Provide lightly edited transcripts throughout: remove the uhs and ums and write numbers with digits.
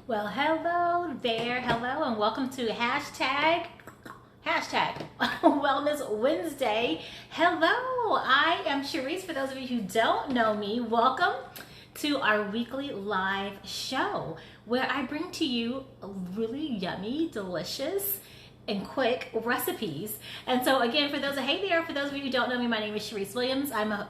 Well, hello there, hello, and welcome to hashtag Wellness Wednesday. Hello, I am Sharice. For those of you who don't know me, welcome to our weekly live show where I bring to you really yummy, delicious, and quick recipes. And so again, for those of you who don't know me, my name is Sharice Williams. I'm a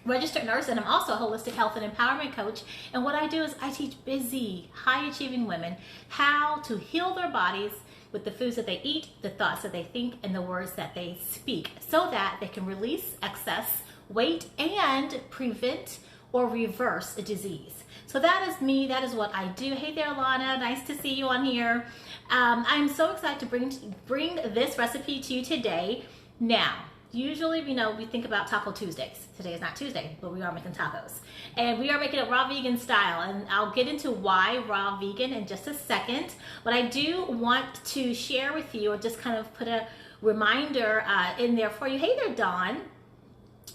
registered nurse, and I'm also a holistic health and empowerment coach. And what I do is I teach busy, high achieving women how to heal their bodies with the foods that they eat, the thoughts that they think, and the words that they speak, so that they can release excess weight and prevent or reverse a disease. So that is me. That is what I do. Hey there, Lana. Nice to see you on here. I'm so excited to bring this recipe to you today. Now, usually, we think about Taco Tuesdays. Today is not Tuesday, but we are making tacos. And we are making it raw vegan style. And I'll get into why raw vegan in just a second. But I do want to share with you, or just kind of put a reminder in there for you. Hey there, Dawn.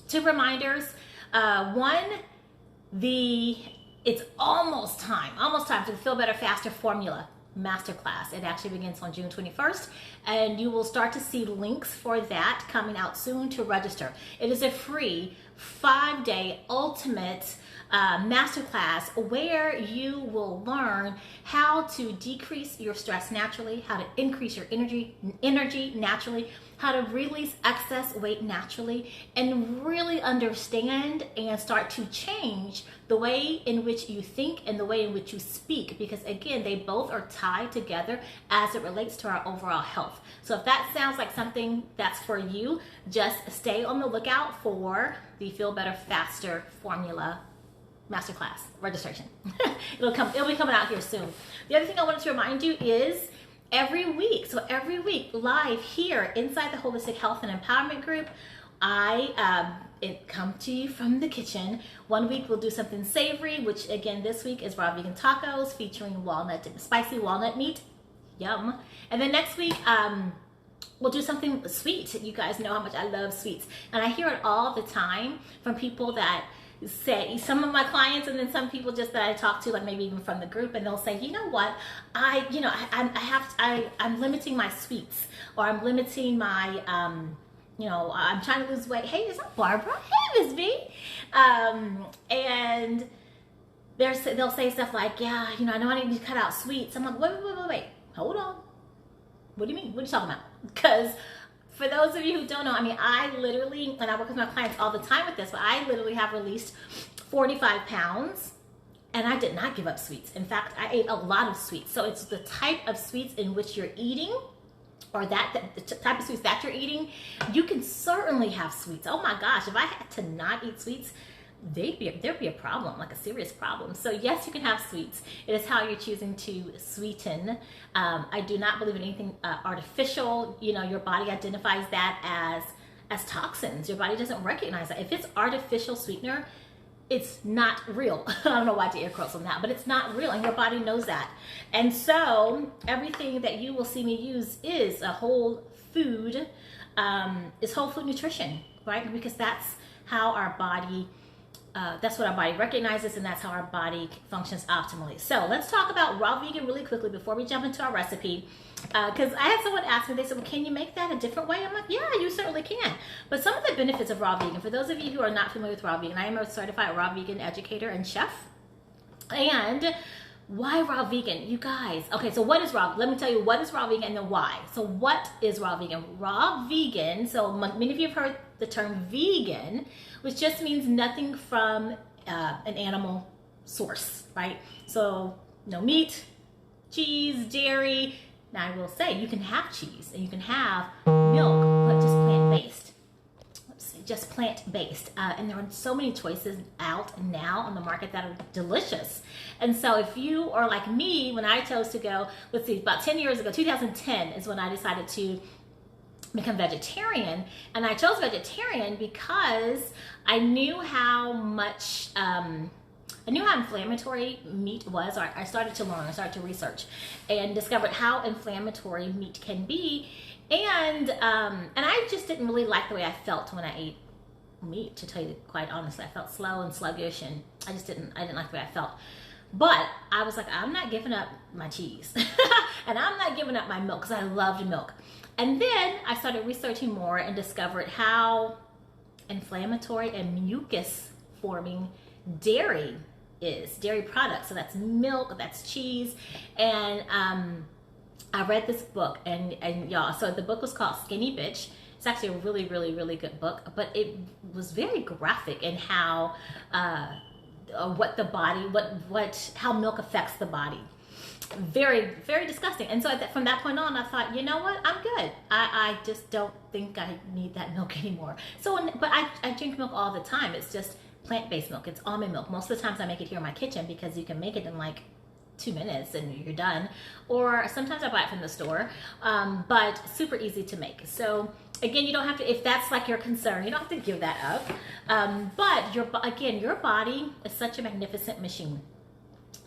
Two reminders. One, it's almost time for the Feel Better Faster Formula Masterclass. It actually begins on June 21st, and you will start to see links for that coming out soon to register. It is a free 5-day ultimate masterclass where you will learn how to decrease your stress naturally, how to increase your energy naturally, how to release excess weight naturally, and really understand and start to change the way in which you think and the way in which you speak, because again, they both are tied together as it relates to our overall health. So if that sounds like something that's for you, just stay on the lookout for the Feel Better Faster Formula Masterclass registration. It'll be coming out here soon. The other thing I wanted to remind you is every week live here inside the Holistic Health and Empowerment Group, it come to you from the kitchen. One week we'll do something savory, which again this week is raw vegan tacos featuring spicy walnut meat. Yum. And then next week we'll do something sweet. You guys know how much I love sweets, and I hear it all the time from people that say, some of my clients, and then some people just that I talk to, like maybe even from the group, and they'll say, you know what, I'm limiting my sweets, or I'm limiting my I'm trying to lose weight. Hey, is that Barbara? Hey, Miss B. And they'll say stuff like, yeah, I know I need to cut out sweets. I'm like, wait, hold on. What do you mean? What are you talking about? Because for those of you who don't know, I literally, and I work with my clients all the time with this, but I literally have released 45 pounds, and I did not give up sweets. In fact, I ate a lot of sweets. So it's the type of sweets in which you're eating, or the type of sweets that you're eating. You can certainly have sweets. Oh my gosh, if I had to not eat sweets, there'd be a problem, like a serious problem. So yes, you can have sweets. It is how you're choosing to sweeten. I do not believe in anything artificial. Your body identifies that as toxins. Your body doesn't recognize that. If it's artificial sweetener, it's not real. I don't know why I did air quotes on that, but it's not real, and your body knows that. And so everything that you will see me use is whole food nutrition, right? Because that's how our body that's what our body recognizes, and that's how our body functions optimally. So let's talk about raw vegan really quickly before we jump into our recipe. Because I had someone ask me, they said, well, can you make that a different way? I'm like, yeah, you certainly can. But some of the benefits of raw vegan, for those of you who are not familiar with raw vegan, I am a certified raw vegan educator and chef. And why raw vegan? You guys, okay, so what is raw? Let me tell you what is raw vegan and then why. So what is raw vegan? Raw vegan, so many of you have heard the term vegan, which just means nothing from an animal source, right? So no meat, cheese, dairy. Now I will say you can have cheese and you can have milk, but just plant-based. Just plant-based. And there are so many choices out now on the market that are delicious. And so if you are like me, when I chose to go, about 10 years ago, 2010 is when I decided to become vegetarian. And I chose vegetarian because I knew how much I knew how inflammatory meat was. Or I started to learn, I started to research, and discovered how inflammatory meat can be. And I just didn't really like the way I felt when I ate meat, to tell you quite honestly. I felt slow and sluggish, and I didn't like the way I felt. But I was like, I'm not giving up my cheese and I'm not giving up my milk because I loved milk. And then I started researching more and discovered how inflammatory and mucus forming dairy is, dairy products. So that's milk, that's cheese. And I read this book and y'all, so the book was called Skinny Bitch. It's actually a really, really, really good book, but it was very graphic in how what the body, how milk affects the body. Very, very disgusting. And so from that point on, I thought, you know what, I'm good. I just don't think I need that milk anymore. So, but I drink milk all the time. It's just plant-based milk. It's almond milk. Most of the times I make it here in my kitchen because you can make it in like 2 minutes and you're done. Or sometimes I buy it from the store, but super easy to make. So again, you don't have to, if that's like your concern, you don't have to give that up. But your body is such a magnificent machine.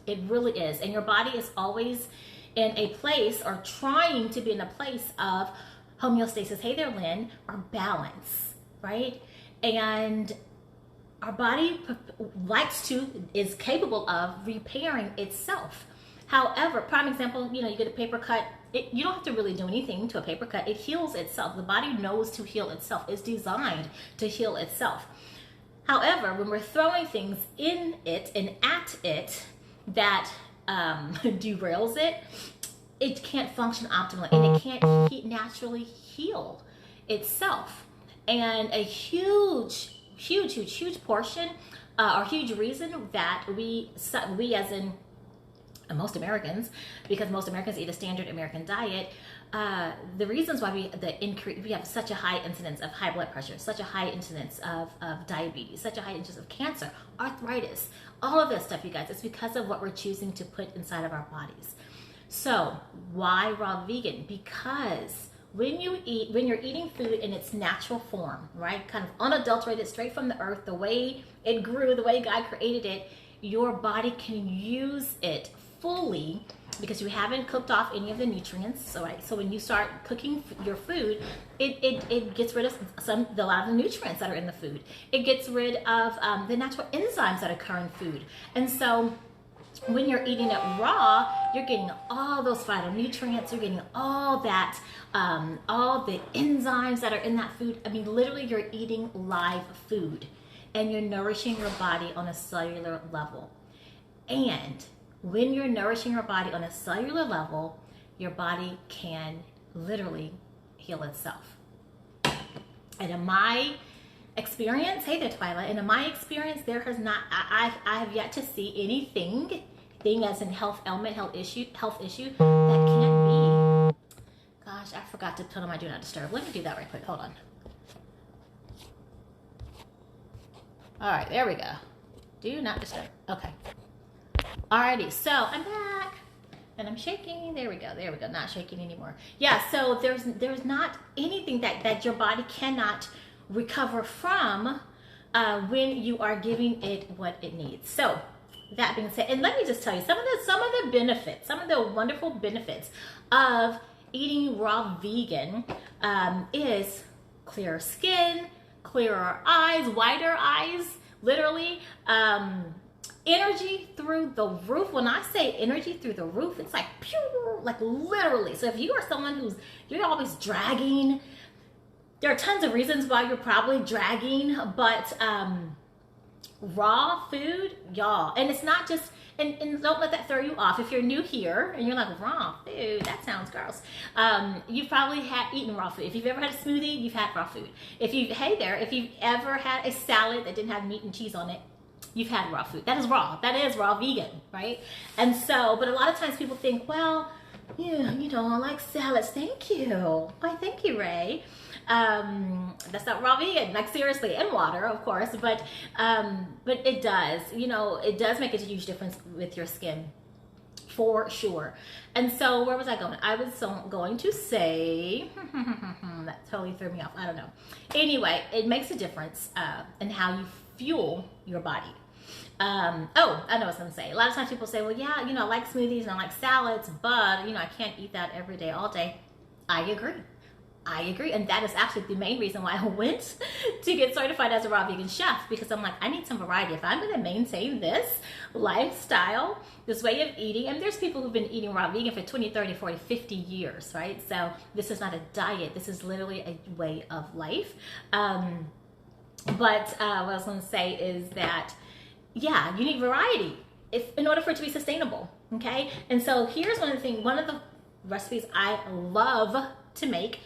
It really is. And your body is always in a place, or trying to be in a place of homeostasis, hey there, Lynn, or balance, right? And our body is capable of repairing itself. However, prime example, you get a paper cut. You don't have to really do anything to a paper cut. It heals itself. The body knows to heal itself. It's designed to heal itself. However, when we're throwing things in it and at it that derails it, it can't function optimally, and it can't naturally heal itself. And a huge portion, or huge reason that we as in most Americans, because most Americans eat a standard American diet, the reasons why we have such a high incidence of high blood pressure, such a high incidence of diabetes, such a high incidence of cancer, arthritis, all of this stuff, you guys, it's because of what we're choosing to put inside of our bodies. So why raw vegan? Because when you're eating food in its natural form, right, kind of unadulterated, straight from the earth, the way it grew, the way God created it, your body can use it fully because you haven't cooked off any of the nutrients. So when you start cooking your food, it gets rid of a lot of the nutrients that are in the food. It gets rid of the natural enzymes that occur in food. And so when you're eating it raw, you're getting all those phytonutrients, you're getting all that, all the enzymes that are in that food. I mean, literally you're eating live food and you're nourishing your body on a cellular level. And when you're nourishing your body on a cellular level, your body can literally heal itself. And in my experience, hey there, Twyla, and in my experience, there has not, I have yet to see anything as in health ailment, health issue that can't be. Gosh, I forgot to put on my do not disturb. Let me do that right quick. Hold on. All right, there we go. Do not disturb. Okay. Alrighty, so I'm back and I'm shaking. There we go. Not shaking anymore. Yeah, so there's not anything that your body cannot recover from when you are giving it what it needs. So that being said, and let me just tell you some of the benefits, some of the wonderful benefits of eating raw vegan is clearer skin, clearer eyes, whiter eyes, literally. Energy through the roof. When I say energy through the roof, it's like pure, like literally. So if you are someone you're always dragging, there are tons of reasons why you're probably dragging, but raw food, y'all, and it's not just, and don't let that throw you off. If you're new here and you're like, raw food, that sounds gross. You've probably eaten raw food. If you've ever had a smoothie, you've had raw food. If you've ever had a salad that didn't have meat and cheese on it, you've had raw food. That is raw. That is raw vegan, right? And so, but a lot of times people think, well, yeah, I like salads. Thank you. Why, thank you, Ray. That's not raw vegan. Like seriously, and water, of course, but it does. It does make a huge difference with your skin, for sure. And so, where was I going? I was going to say that totally threw me off. I don't know. Anyway, it makes a difference in how you fuel your body. I know what I was going to say. A lot of times people say, well, yeah, I like smoothies and I like salads, but, I can't eat that every day, all day. I agree. I agree, and that is actually the main reason why I went to get certified as a raw vegan chef, because I'm like, I need some variety. If I'm going to maintain this lifestyle, this way of eating, and there's people who've been eating raw vegan for 20, 30, 40, 50 years, right? So this is not a diet. This is literally a way of life. But what I was going to say is that, yeah, you need variety in order for it to be sustainable, okay? And so here's one of the recipes I love to make.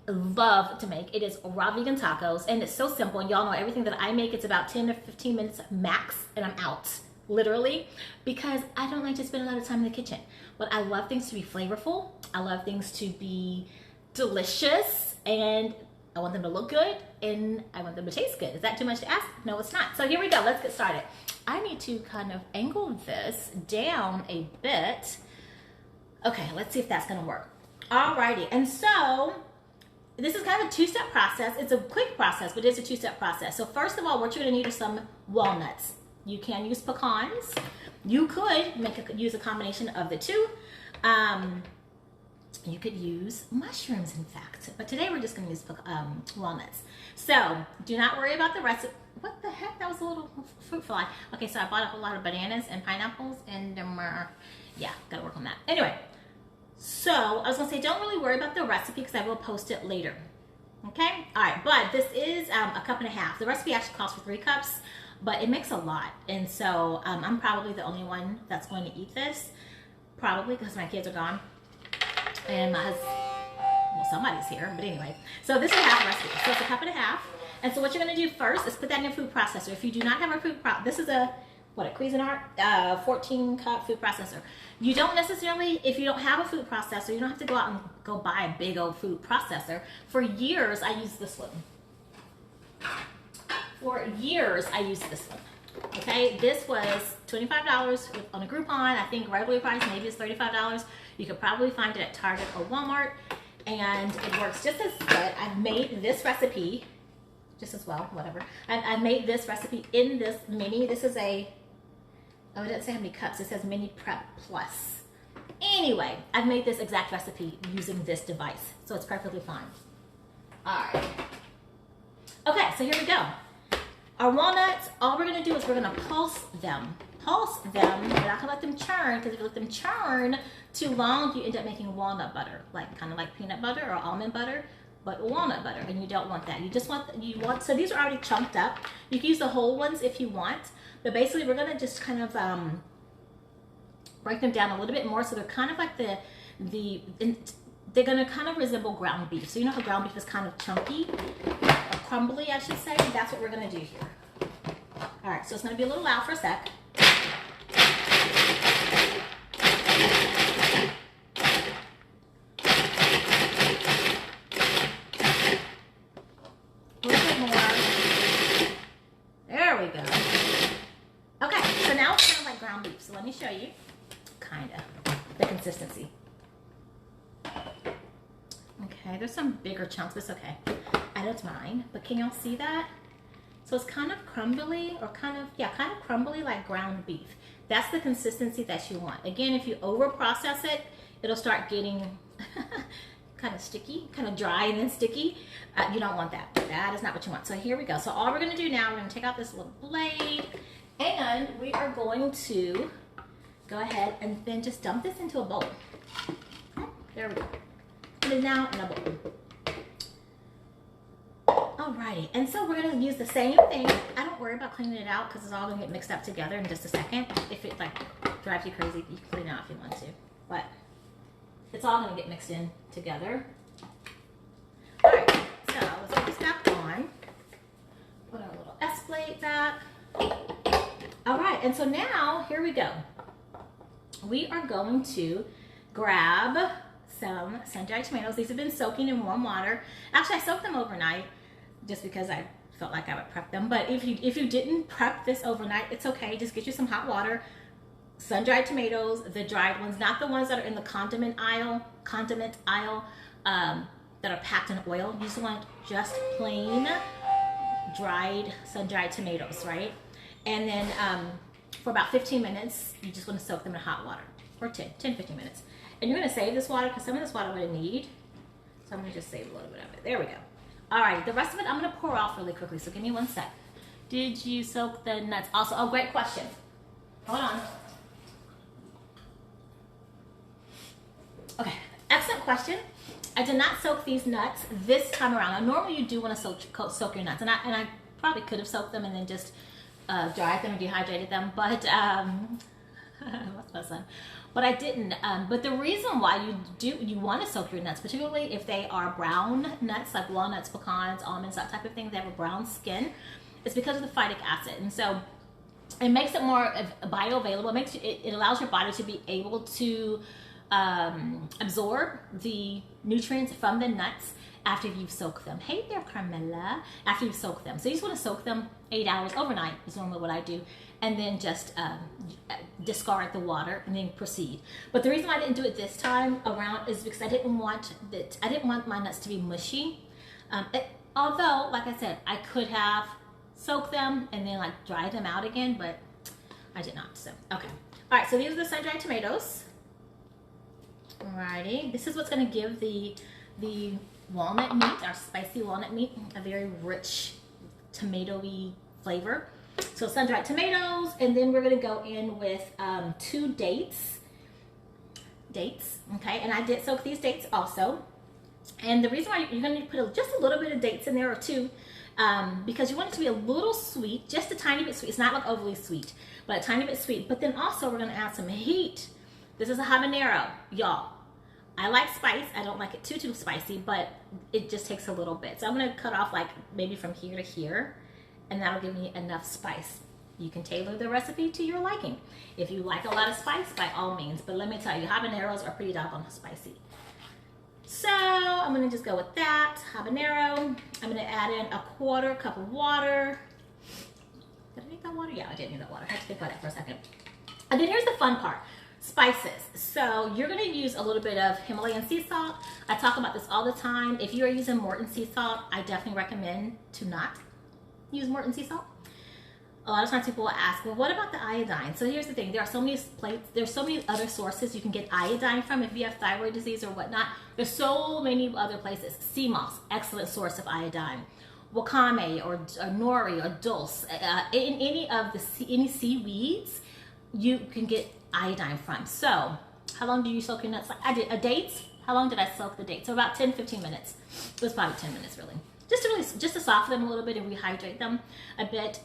It is raw vegan tacos, and it's so simple, and y'all know everything that I make, it's about 10 to 15 minutes max and I'm out, literally, because I don't like to spend a lot of time in the kitchen. But I love things to be flavorful, I love things to be delicious, and I want them to look good, and I want them to taste good. Is that too much to ask? No, it's not. So here we go, let's get started. I need to kind of angle this down a bit. Okay, let's see if that's gonna work. Alrighty, and so this is kind of a two-step process. It's a quick process, but it's a two-step process. So first of all, what you're gonna need are some walnuts. You can use pecans. You could use a combination of the two. You could use mushrooms, in fact, but today we're just gonna use walnuts. So do not worry about the recipe. What the heck? That was a little fruit fly. Okay, so I bought up a lot of bananas and pineapples, and yeah, gotta work on that. Anyway. So I was gonna say, don't really worry about the recipe because I will post it later. Okay, all right, but this is a cup and a half. The recipe actually calls for 3 cups, but it makes a lot. And so I'm probably the only one that's going to eat this, probably because my kids are gone. And my husband, well, somebody's here, but anyway. So this is half a recipe. So it's a cup and a half. And so what you're gonna do first is put that in a food processor. If you do not have a food processor, this is a 14-cup food processor. You don't necessarily, if you don't have a food processor, you don't have to go out and go buy a big old food processor. For years, I used this one. Okay, this was $25 on a Groupon. I think regular price maybe it's $35. You could probably find it at Target or Walmart, and it works just as good. I've made this recipe just as well, whatever. I made this recipe in this mini. This is a, oh, it doesn't say how many cups. It says Mini Prep Plus. Anyway, I've made this exact recipe using this device, so it's perfectly fine. All right. Okay, so here we go. Our walnuts, all we're gonna do is we're gonna pulse them. We're not gonna let them churn, because if you let them churn too long, you end up making walnut butter, kind of like peanut butter or almond butter, but walnut butter, and you don't want that. So these are already chunked up. You can use the whole ones if you want, but basically we're gonna just kind of break them down a little bit more, so they're kind of like they're gonna kind of resemble ground beef. So you know how ground beef is kind of chunky, or crumbly, I should say. That's what we're gonna do here. All right, so it's gonna be a little loud for a sec. A little bit more. There we go. Okay, so now it's kind of like ground beef. So let me show you, kind of, the consistency. Okay, there's some bigger chunks, but it's okay. I know it's mine, but can y'all see that? So it's kind of crumbly, or kind of crumbly like ground beef. That's the consistency that you want. Again, if you over process it, it'll start getting kind of sticky, kind of dry and then sticky. You don't want that. That is not what you want. So here we go. So all we're gonna do now, we're gonna take out this little blade, and we are going to go ahead and then just dump this into a bowl. There we go. Put it now in a bowl. Alrighty, and so we're gonna use the same thing. I don't worry about cleaning it out because it's all gonna get mixed up together in just a second. If it drives you crazy, you can clean it out if you want to, but it's all gonna get mixed in together. Alright, so let's put this back on. Put our little S plate back. Alright, and so now, here we go. We are going to grab some sun-dried tomatoes. These have been soaking in warm water. Actually, I soaked them overnight just because I felt like I would prep them. But if you didn't prep this overnight, it's okay. Just get you some hot water. Sun-dried tomatoes, the dried ones, not the ones that are in the condiment aisle that are packed in oil. You just want just plain dried, sun-dried tomatoes, right? And then for about 15 minutes, you just want to soak them in hot water for 10, 15 minutes. And you're going to save this water because some of this water we're going to need. So So I'm gonna just save a little bit of it. There we go. All right, the rest of it I'm gonna pour off really quickly. So give me 1 sec. Did you soak the nuts? Also, oh, great question. Hold on. Okay, excellent question. I did not soak these nuts this time around. Now, normally you do want to soak your nuts, and I probably could have soaked them and then just dried them and dehydrated them, but what's my son? But I didn't. But the reason why you want to soak your nuts, particularly if they are brown nuts like walnuts, pecans, almonds, that type of thing, they have a brown skin, is because of the phytic acid, and so it makes it more bioavailable. It allows your body to be able to absorb the nutrients from the nuts after you've soaked them. Hey there, Carmela. After you've soaked them. So you just want to soak them 8 hours overnight is normally what I do. And then just discard the water and then proceed. But the reason why I didn't do it this time around is because I didn't want my nuts to be mushy. Although, like I said, I could have soaked them and then like dry them out again, but I did not. So, okay. All right, so these are the sun-dried tomatoes. Alrighty, this is what's going to give the walnut meat, our spicy walnut meat, a very rich tomatoey flavor. So sun-dried tomatoes, and then we're going to go in with 2 dates, okay, and I did soak these dates also. And the reason why you're going to put just a little bit of dates in there, or 2, because you want it to be a little sweet, just a tiny bit sweet. It's not like overly sweet, but a tiny bit sweet. But then also we're going to add some heat. This is a habanero, y'all. I like spice. I don't like it too spicy, but it just takes a little bit. So I'm going to cut off like maybe from here to here, and that'll give me enough spice. You can tailor the recipe to your liking. If you like a lot of spice, by all means. But let me tell you, habaneros are pretty doggone spicy. So I'm going to just go with that habanero. I'm going to add in a 1/4 cup of water. Did I need that water? Yeah, I did need that water. I had to think about that for a second. And then here's the fun part. Spices. So you're going to use a little bit of Himalayan sea salt. I talk about this all the time. If you are using Morton sea salt, I definitely recommend to not use Morton sea salt. A lot of times people will ask, well, what about the iodine? So here's the thing. There are so many there's so many other sources you can get iodine from if you have thyroid disease or whatnot. There's so many other places. Sea moss, excellent source of iodine. Wakame or nori or dulse, in any seaweeds, you can get iodine from. So how long do you soak your nuts? I did dates. How long did I soak the dates? So about 10-15 minutes. It was probably 10 minutes really. Just to soften them a little bit and rehydrate them a bit.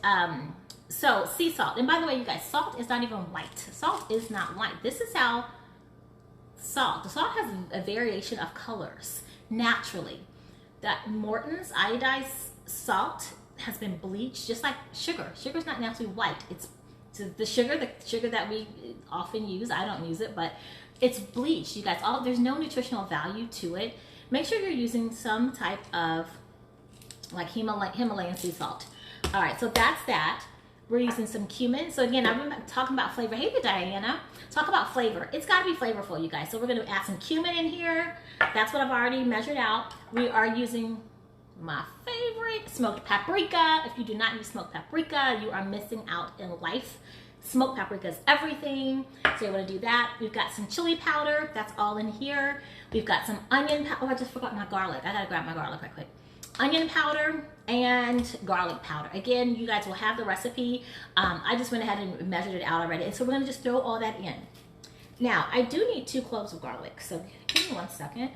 So sea salt. And by the way, you guys, salt is not even white. Salt is not white. This is how the salt has a variation of colors naturally. That Morton's iodized salt has been bleached just like sugar. Sugar's not naturally white. It's the sugar that we often use. I don't use it, but it's bleached, you guys. There's no nutritional value to it. Make sure you're using some type of like Himalayan sea salt. All right, so that's that. We're using some cumin. So again, I'm talking about flavor. Hey there, Diana. Talk about flavor. It's got to be flavorful, you guys. So we're going to add some cumin in here. That's what I've already measured out. We are using my favorite, smoked paprika. If you do not use smoked paprika, you are missing out in life. Smoked paprika is everything. So you want to do that. We've got some chili powder. That's all in here. We've got some onion powder. Oh, I just forgot my garlic. I got to grab my garlic right quick. Onion powder and garlic powder. Again, you guys will have the recipe. I just went ahead and measured it out already. And so we're going to just throw all that in. Now, I do need 2 cloves of garlic. So give me 1 second.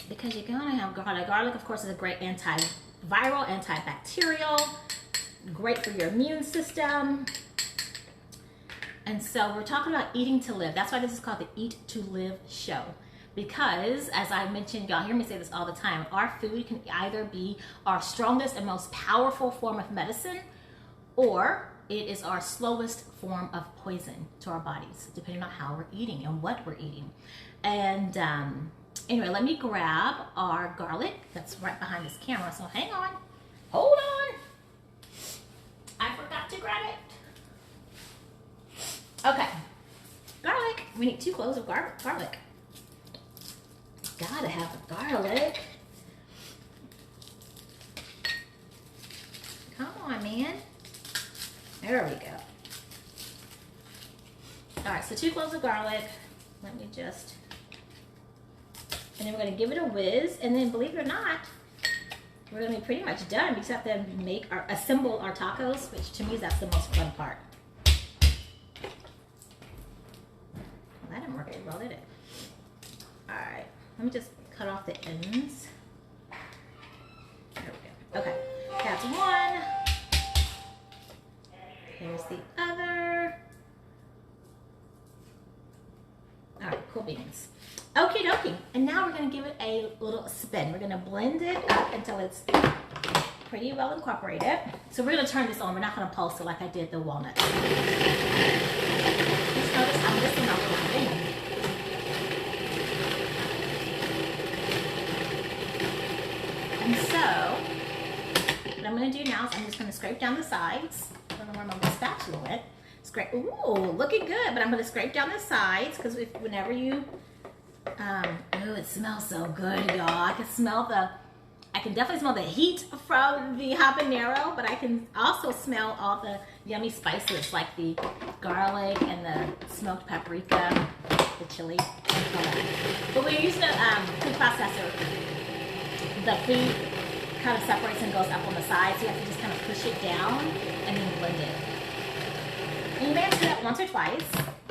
Because you're going to have garlic. Garlic, of course, is a great antiviral, antibacterial. Great for your immune system. And so we're talking about eating to live. That's why this is called the Eat to Live show. Because, as I mentioned, y'all hear me say this all the time, our food can either be our strongest and most powerful form of medicine, or it is our slowest form of poison to our bodies, depending on how we're eating and what we're eating. And anyway, let me grab our garlic that's right behind this camera. So hang on. Hold on. I forgot to grab it. Okay. Garlic. We need 2 cloves of garlic. Gotta have the garlic. Come on, man. There we go. All right, so 2 cloves of garlic. Let me just And then we're gonna give it a whiz, and then believe it or not, we're gonna be pretty much done. We just have to assemble our tacos, which to me that's the most fun part. Well, that didn't work very well, did it? All right, let me just cut off the ends. There we go. Okay, that's one. Here's the other. All right, cool beans. Okie dokie. And now we're going to give it a little spin. We're going to blend it up until it's pretty well incorporated. So we're going to turn this on. We're not going to pulse it like I did the walnut. Just notice I'm missing out the thing. And so, what I'm going to do now is I'm just going to scrape down the sides. I don't know where my spatula went. Scrape. Ooh, looking good. But I'm going to scrape down the sides because whenever you ooh, it smells so good, y'all. I can definitely smell the heat from the habanero, but I can also smell all the yummy spices like the garlic and the smoked paprika, the chili, all that. But when you're using a food processor, the food kind of separates and goes up on the side, so you have to just kind of push it down and then blend it. And you may have to do that once or twice.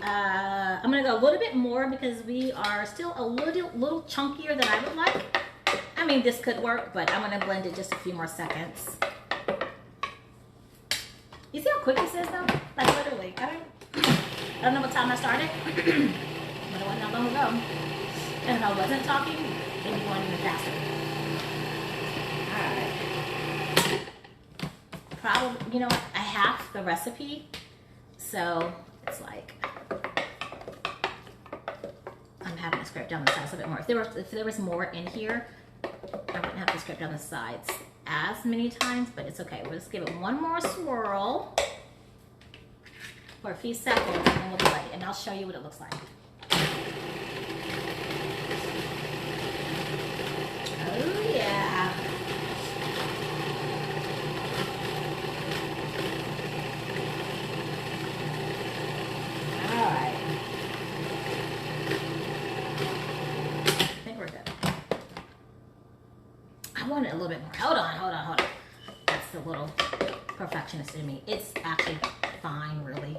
I'm going to go a little bit more because we are still a little chunkier than I would like. I mean, this could work, but I'm going to blend it just a few more seconds. You see how quick this is, though? Like, literally. I don't know what time I started, but it wasn't that long ago. And if I wasn't talking, it'd be going even faster. All right. Probably, you know what? I have the recipe, so it's like I'm having to scrape down the sides a bit more. If there was more in here, I wouldn't have to scrape down the sides as many times, but it's okay. We'll just give it one more swirl for a few seconds, and then we'll be ready. And I'll show you what it looks like. Oh yeah. I want it a little bit more. Hold on. That's the little perfectionist in me. It's actually fine, really.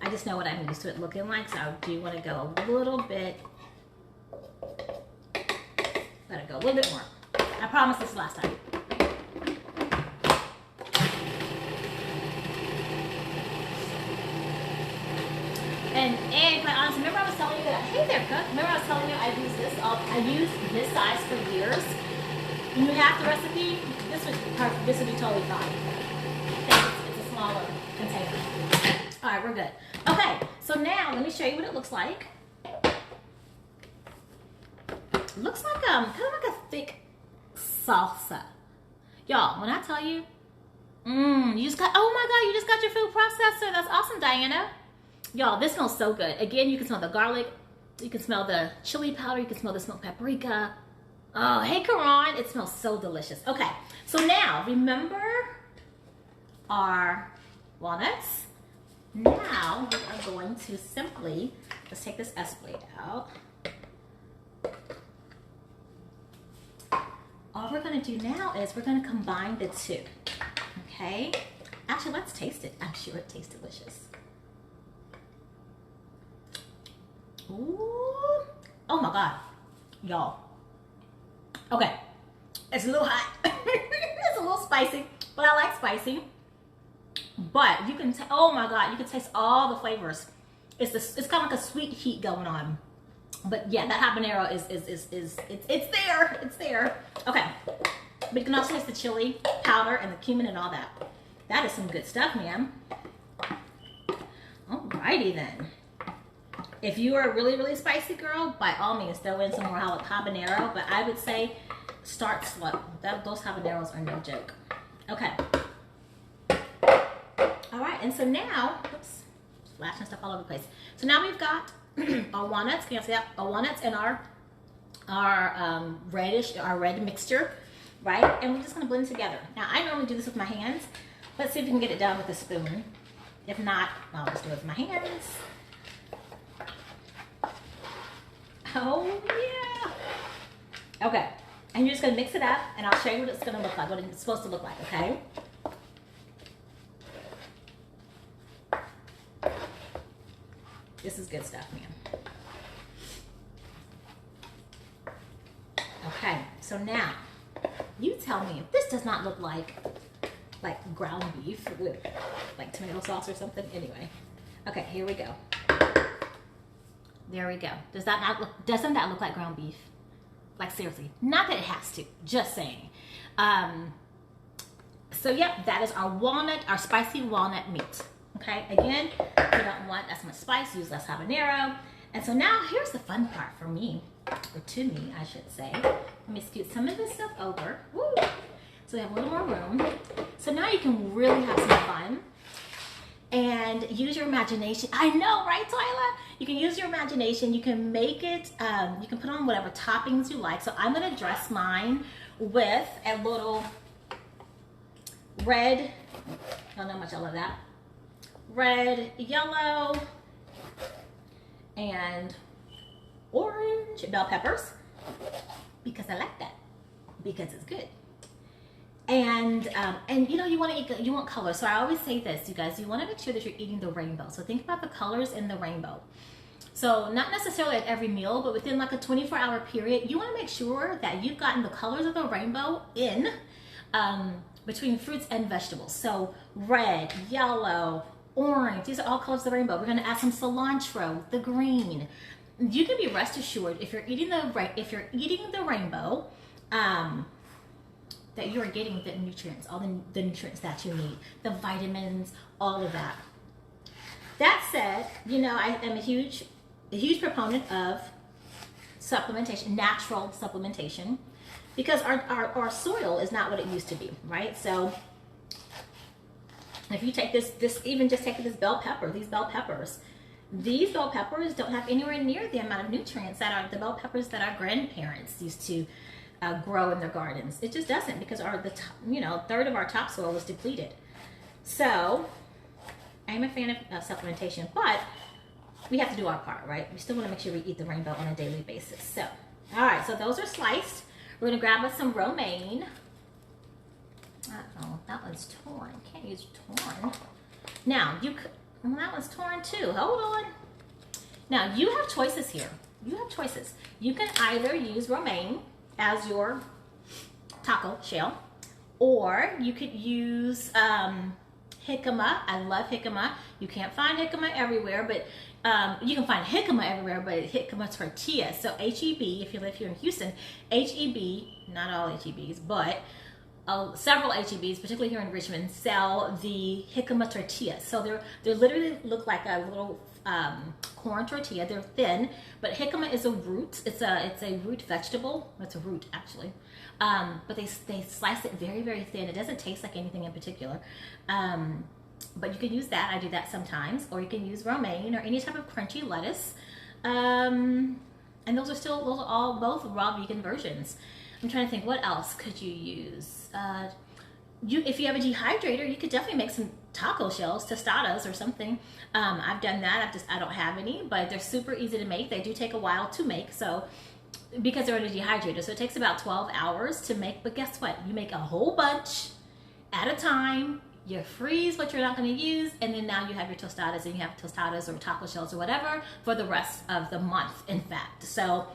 I just know what I'm used to it looking like, so I do want to go a little bit. Let it go a little bit more. I promise this is the last time. And quite honestly, remember I was telling you that, hey there, cook. Remember I was telling you I use this size for years. When you have the recipe, this would be totally fine. It's a smaller container. All right, we're good. Okay, so now let me show you what it looks like. It looks like kind of like a thick salsa. Y'all, when I tell you, you just got, oh my God, you just got your food processor. That's awesome, Diana. Y'all, this smells so good. Again, you can smell the garlic. You can smell the chili powder. You can smell the smoked paprika. Oh, hey, Karan. It smells so delicious. Okay, so now, remember our walnuts? Now, we are going to simply, let's take this S-blade out. All we're going to do now is we're going to combine the two, okay? Actually, let's taste it. I'm sure it tastes delicious. Ooh. Oh, my God. Y'all. Okay, it's a little hot. It's a little spicy, but I like spicy. But you can, oh my God, you can taste all the flavors. It's kind of like a sweet heat going on. But yeah, that habanero it's there. It's there. Okay, but you can also taste the chili powder and the cumin and all that. That is some good stuff, man. Alrighty then. If you are a really, really spicy girl, by all means, throw in some more habanero. But I would say start slow. Those habaneros are no joke. Okay. All right, and so now, oops, splashing stuff all over the place. So now we've got our walnuts. Can you see that? Our walnuts and our red mixture, right? And we're just gonna blend it together. Now I normally do this with my hands. Let's see if we can get it done with a spoon. If not, I'll just do it with my hands. Oh yeah. Okay, and you're just gonna mix it up, and I'll show you what it's gonna look like, what it's supposed to look like, okay? This is good stuff, man. Okay, so now, you tell me if this does not look like ground beef with like tomato sauce or something. Anyway, okay, here we go. There we go. Doesn't that look like ground beef? Like seriously, not that it has to, just saying. So yep, that is our spicy walnut meat. Okay, again, if you don't want as much spice, use less habanero. And so now here's the fun part for me, or to me, I should say. Let me scoot some of this stuff over. Woo! So we have a little more room. So now you can really have some fun and use your imagination. I know, right, Tyler? You can use your imagination. You can make it, you can put on whatever toppings you like. So I'm gonna dress mine with a little red, I don't know how much I love that, red, yellow, and orange bell peppers, because I like that, because it's good. And you know, you want color. So I always say this, you guys, you want to make sure that you're eating the rainbow. So think about the colors in the rainbow. So not necessarily at every meal, but within like a 24-hour period, you want to make sure that you've gotten the colors of the rainbow in between fruits and vegetables. So red, yellow, orange, these are all colors of the rainbow. We're going to add some cilantro, the green. You can be rest assured if you're eating the rainbow, that you are getting the nutrients, all the nutrients that you need, the vitamins, all of that. That said, you know, I am a huge proponent of supplementation, natural supplementation, because our soil is not what it used to be, right? So if you take even just take this bell pepper, these bell peppers don't have anywhere near the amount of nutrients that are the bell peppers that our grandparents used to grow in their gardens. It just doesn't, because a third of our topsoil was depleted. So I'm a fan of supplementation, but we have to do our part, right? We still want to make sure we eat the rainbow on a daily basis. So, all right, so those are sliced. We're gonna grab us some romaine. Uh-oh, that one's torn. Can't use torn. Now, that one's torn too. Hold on. Now, you have choices here. You have choices. You can either use romaine as your taco shell, or you could use jicama. I love jicama. You can't find jicama everywhere, but you can find jicama everywhere, but jicama tortilla. So H-E-B, if you live here in Houston, H-E-B, not all H-E-Bs, but several H-E-Bs, particularly here in Richmond, sell the jicama tortillas. So they literally look like a little corn tortilla. They're thin, but jicama is a root. It's a root vegetable. It's a root actually, but they slice it very, very thin. It doesn't taste like anything in particular, but you can use that. I do that sometimes, or you can use romaine or any type of crunchy lettuce, and those are all both raw vegan versions. I'm trying to think, what else could you use? If you have a dehydrator, you could definitely make some taco shells, tostadas or something. I've done that. I don't have any, but they're super easy to make. They do take a while to make, so because they're in a dehydrator, so it takes about 12 hours to make. But guess what? You make a whole bunch at a time. You freeze what you're not going to use, and then now you have your tostadas, and you have tostadas or taco shells or whatever for the rest of the month, in fact. So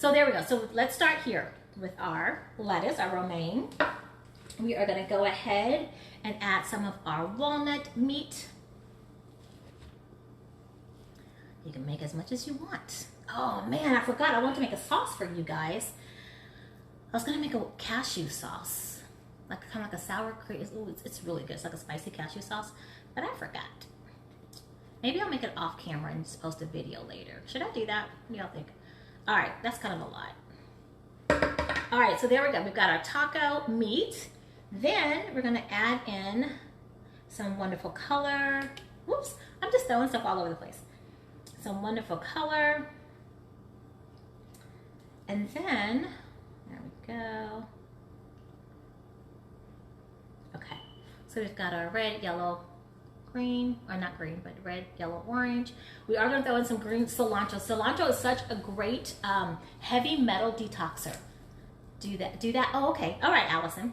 there we go. So let's start here with our lettuce, our romaine. We are going to go ahead and add some of our walnut meat. You can make as much as you want. Oh man, I forgot. I want to make a sauce for you guys. I was going to make a cashew sauce, kind of like a sour cream. It's really good. It's like a spicy cashew sauce, but I forgot. Maybe I'll make it off camera and just post a video later. Should I do that? What do y'all think? All right, that's kind of a lot. All right, so there we go. We've got our taco meat. Then we're gonna add in some wonderful color. Whoops, I'm just throwing stuff all over the place. Some wonderful color. And then, there we go. Okay, so we've got our red, yellow, green, or not green, but red, yellow, orange. We are gonna throw in some green cilantro. Cilantro is such a great heavy metal detoxer. Do that. Oh, okay. All right, Allison.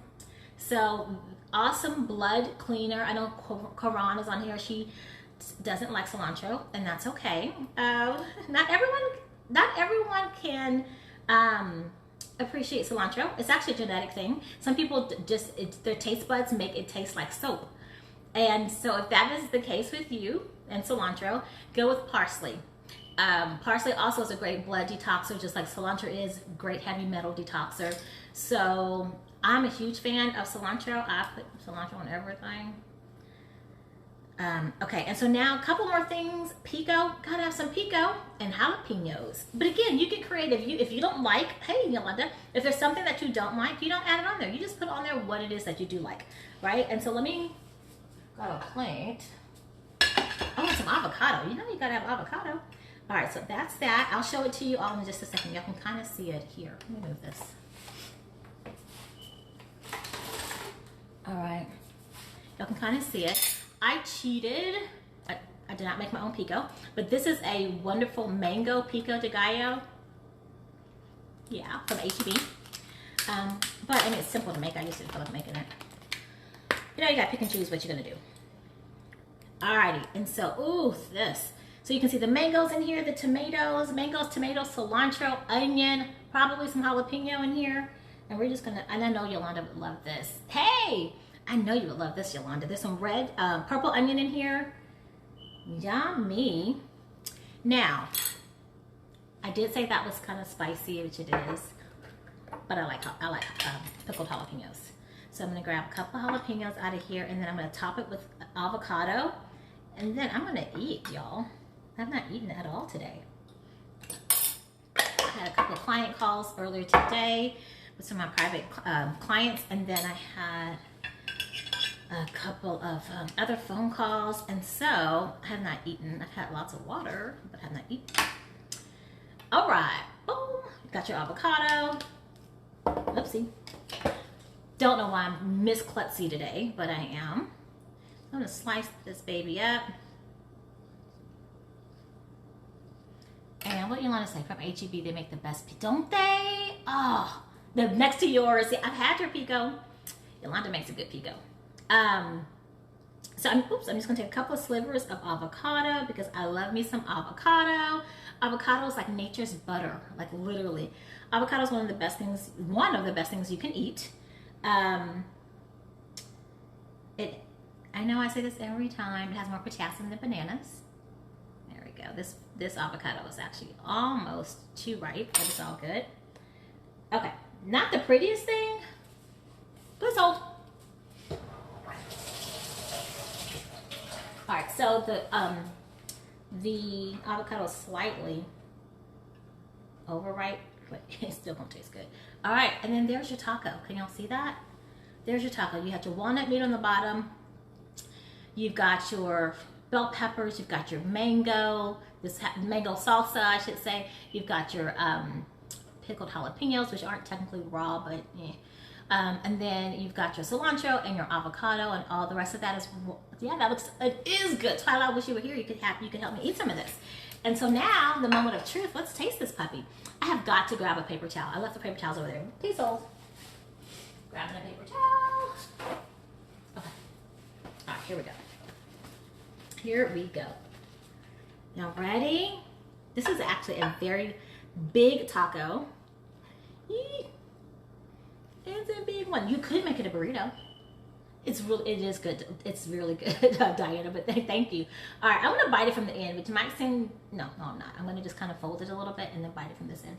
So awesome blood cleaner. I know Karan is on here. She doesn't like cilantro, and that's okay. Not everyone can appreciate cilantro. It's actually a genetic thing. Some people their taste buds make it taste like soap. And so if that is the case with you and cilantro, go with parsley. Parsley also is a great blood detoxer, just like cilantro is great heavy metal detoxer. So I'm a huge fan of cilantro. I put cilantro on everything. Okay, and so now a couple more things. Pico, gotta have some pico and jalapenos. But again, you get creative. If you don't like, hey Yolanda, if there's something that you don't like, you don't add it on there. You just put on there what it is that you do like, right? And so let me grab a plate. I want some avocado. You know you gotta have avocado. All right, so that's that. I'll show it to you all in just a second. Y'all can kind of see it here. Let me move this. All right, y'all can kind of see it. I cheated. I did not make my own pico, but this is a wonderful mango pico de gallo. Yeah, from HEB. But I mean, it's simple to make. I just didn't feel like making it. You know, you gotta pick and choose what you're gonna do. Alrighty, and so, ooh, this. So you can see the mangoes in here, the tomatoes, cilantro, onion, probably some jalapeno in here. And we're just gonna, and I know Yolanda would love this. Hey, I know you would love this, Yolanda. There's some red, purple onion in here. Yummy. Now, I did say that was kind of spicy, which it is, but I like pickled jalapenos. So I'm gonna grab a couple of jalapenos out of here, and then I'm gonna top it with avocado, and then I'm gonna eat, y'all. I've not eaten at all today. I had a couple of client calls earlier today with some of my private clients, and then I had a couple of other phone calls, and so I have not eaten. I've had lots of water, but have not eaten. All right, boom, got your avocado. Oopsie. Don't know why I'm Miss Klutzy today, but I am. I'm gonna slice this baby up. And what you want to say, from HEB, they make the best, don't they? Oh, the next to yours. See, I've had your pico. Yolanda makes a good pico. So I'm just gonna take a couple of slivers of avocado because I love me some avocado. Avocado is like nature's butter, like literally. Avocado is one of the best things you can eat. I know I say this every time. It has more potassium than bananas. There we go. This avocado is actually almost too ripe, but it's all good. Okay, not the prettiest thing, but it's old. All right, so the avocado is slightly overripe, but it's still gonna taste good. All right, and then there's your taco. Can y'all see that? There's your taco. You have your walnut meat on the bottom. You've got your bell peppers. You've got your mango, this mango salsa, I should say. You've got your pickled jalapenos, which aren't technically raw, but yeah. And then you've got your cilantro and your avocado, and all the rest of that is, yeah, it is good. Twilight, I wish you were here. You could help me eat some of this. And so now, the moment of truth, let's taste this puppy. I have got to grab a paper towel. I left the paper towels over there. Please hold. Grabbing a paper towel. Okay. All right, here we go. Here we go. Y'all ready? This is actually a very big taco. Yee. It's a big one. You could make it a burrito. It is good. It's really good, Diana, but thank you. All right, I'm gonna bite it from the end, which might seem, no, I'm not. I'm gonna just kind of fold it a little bit and then bite it from this end.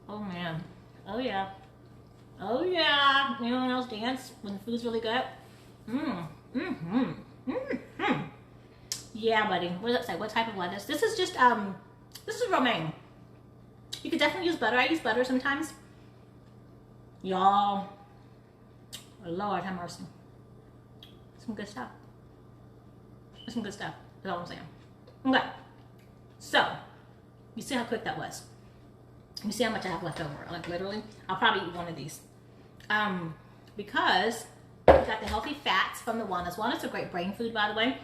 Oh man, oh yeah. Oh yeah, anyone else dance when the food's really good? Yeah, buddy, what does that say? What type of lettuce? This is just, this is romaine. You could definitely use butter. I use butter sometimes. Y'all, Lord have mercy. Some good stuff. Some good stuff. That's all I'm saying. Okay. So, you see how quick that was. You see how much I have left over. Like literally, I'll probably eat one of these. Because we got the healthy fats from the walnuts. Walnuts are great brain food, by the way.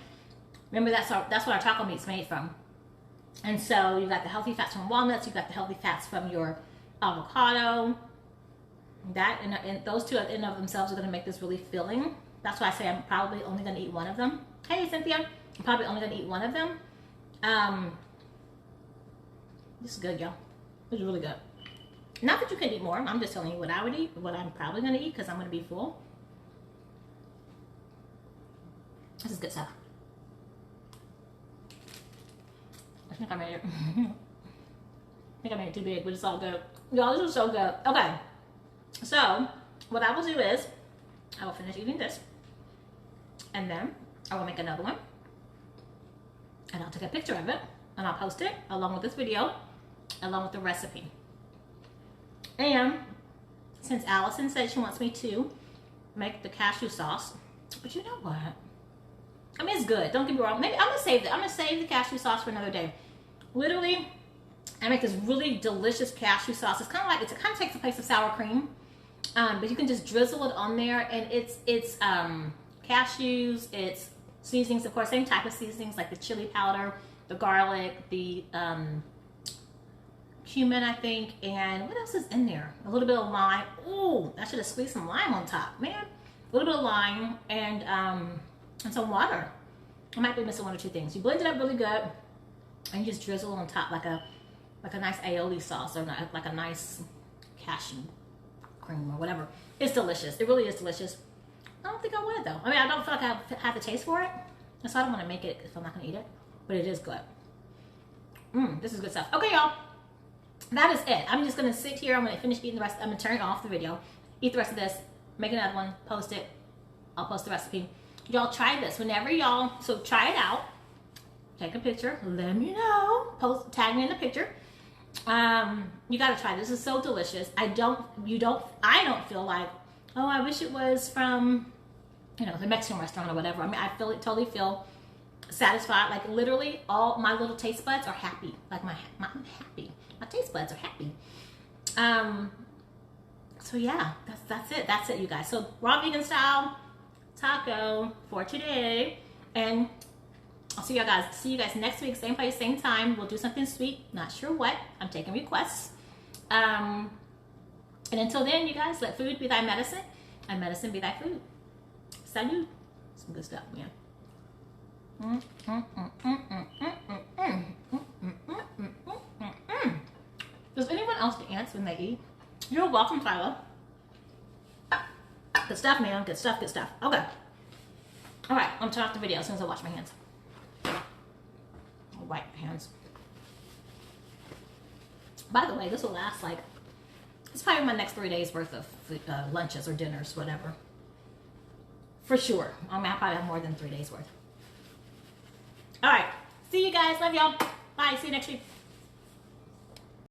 Remember, that's what our taco meat's made from. And so you got the healthy fats from walnuts, you got the healthy fats from your avocado. That and those two in of themselves are going to make this really filling. That's why I say I'm probably only going to eat one of them. Hey, Cynthia, I'm probably only going to eat one of them. This is good, y'all. This is really good. Not that you can eat more. I'm just telling you what I would eat, what I'm probably going to eat because I'm going to be full. This is good stuff. I think I made it. I think I made it too big, but it's all good. Y'all, this is so good. Okay. So, what I will do is, I will finish eating this. And then, I will make another one. And I'll take a picture of it. And I'll post it along with this video. Along with the recipe. And, since Allison said she wants me to make the cashew sauce. But you know what? I mean, it's good. Don't get me wrong. Maybe I'm gonna save it. I'm gonna save the cashew sauce for another day. Literally, I make this really delicious cashew sauce. It's kind of like it kind of takes the place of sour cream, but you can just drizzle it on there, and it's cashews, it's seasonings, of course, same type of seasonings like the chili powder, the garlic, the cumin, I think, and what else is in there? A little bit of lime. Ooh, I should have squeezed some lime on top, man. A little bit of lime and some water. I might be missing one or two things. You blend it up really good, and you just drizzle on top like a nice aioli sauce or like a nice cashew cream or whatever. It's delicious. It really is delicious. I don't think I would though. I mean, I don't feel like I have the taste for it, so I don't want to make it if I'm not going to eat it. But it is good. This is good stuff. Okay, y'all. That is it. I'm just going to sit here. I'm going to finish eating the rest. I'm going to turn off the video, eat the rest of this, make another one, post it. I'll post the recipe. Y'all try this whenever y'all, so try it out. Take a picture, let me know, tag me in the picture. You gotta try this. This is so delicious. I don't feel like, oh, I wish it was from, the Mexican restaurant or whatever. I mean, I totally feel satisfied. Like literally all my little taste buds are happy. Like I'm happy. My taste buds are happy. So yeah, that's it. That's it, you guys. So raw vegan style taco for today, and I'll see you guys next week, same place, same time. We'll do something sweet, not sure what. I'm taking requests. And until then, you guys, let food be thy medicine and medicine be thy food. Salud. Some good stuff, man. Does anyone else dance when they eat? You're welcome, Tyler. Good stuff, man. Good stuff, good stuff. Okay. All right, I'm going to turn off the video as soon as I wash my hands. I'll wipe my hands. By the way, this will last it's probably my next 3 days worth of lunches or dinners, whatever. For sure. I mean, I probably have more than 3 days worth. All right. See you guys. Love y'all. Bye. See you next week.